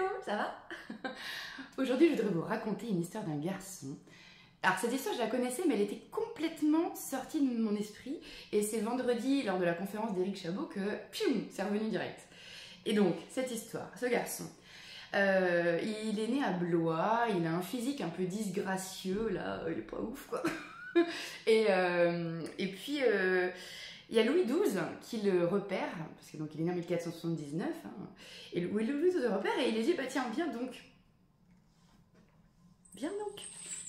Hello, ça va? Aujourd'hui, je voudrais vous raconter une histoire d'un garçon. Alors, cette histoire, je la connaissais, mais elle était complètement sortie de mon esprit. Et c'est vendredi, lors de la conférence d'Éric Chabot, que pium, c'est revenu direct. Et donc, cette histoire, ce garçon, il est né à Blois, il a un physique un peu disgracieux, là, il est pas ouf, quoi. Et puis, il y a Louis XII qui le repère, parce que donc il est né en 1479, hein, et Louis XII le repère et il lui dit, bah tiens, viens donc,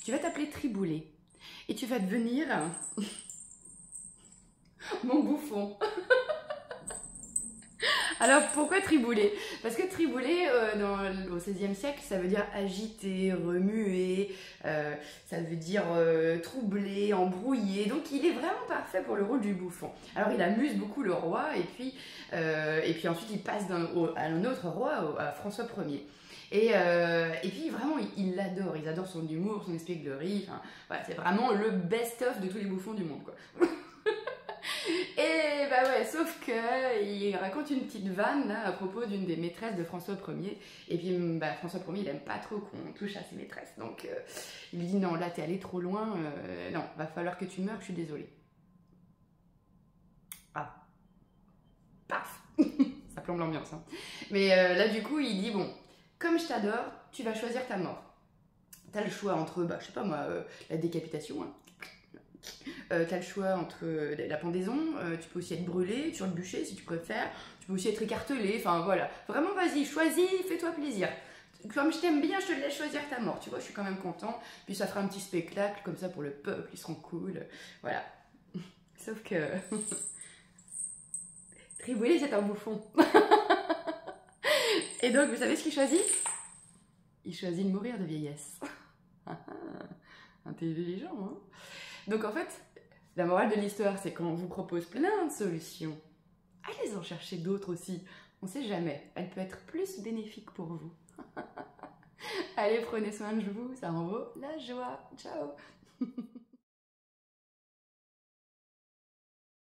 tu vas t'appeler Triboulet, et tu vas devenir mon bouffon. Alors pourquoi Triboulet? Parce que Triboulet, au XVIe siècle, ça veut dire agité, remué, ça veut dire troublé, embrouillé. Donc il est vraiment parfait pour le rôle du bouffon. Alors il amuse beaucoup le roi et puis ensuite il passe à un autre roi, à François Ier. Et puis vraiment, ils l'adorent, ils adorent son humour, son espièglerie. Enfin, voilà, c'est vraiment le best-of de tous les bouffons du monde, quoi. Et bah ouais, sauf que il raconte une petite vanne là, à propos d'une des maîtresses de François Ier. Et puis bah, François Ier, il aime pas trop qu'on touche à ses maîtresses. Donc il lui dit non, là t'es allé trop loin, non, va falloir que tu meurs, je suis désolée. Ah, paf. Ça plombe l'ambiance. Hein. Mais là du coup, il dit bon, comme je t'adore, tu vas choisir ta mort. T'as le choix entre, bah, je sais pas moi, la décapitation, hein. T'as le choix entre la pendaison, tu peux aussi être brûlé sur le bûcher si tu préfères, tu peux aussi être écartelé, enfin voilà. Vraiment vas-y, choisis, fais-toi plaisir. Comme je t'aime bien, je te laisse choisir ta mort, tu vois, je suis quand même content. Puis ça fera un petit spectacle comme ça pour le peuple, ils seront cool, voilà. Sauf que... Triboulet, c'est un bouffon. Et donc, vous savez ce qu'il choisit? Il choisit de mourir de vieillesse. Intelligent, hein? Donc en fait, la morale de l'histoire, c'est qu'on vous propose plein de solutions. Allez en chercher d'autres aussi. On ne sait jamais, elle peut être plus bénéfique pour vous. Allez, prenez soin de vous, ça en vaut la joie. Ciao.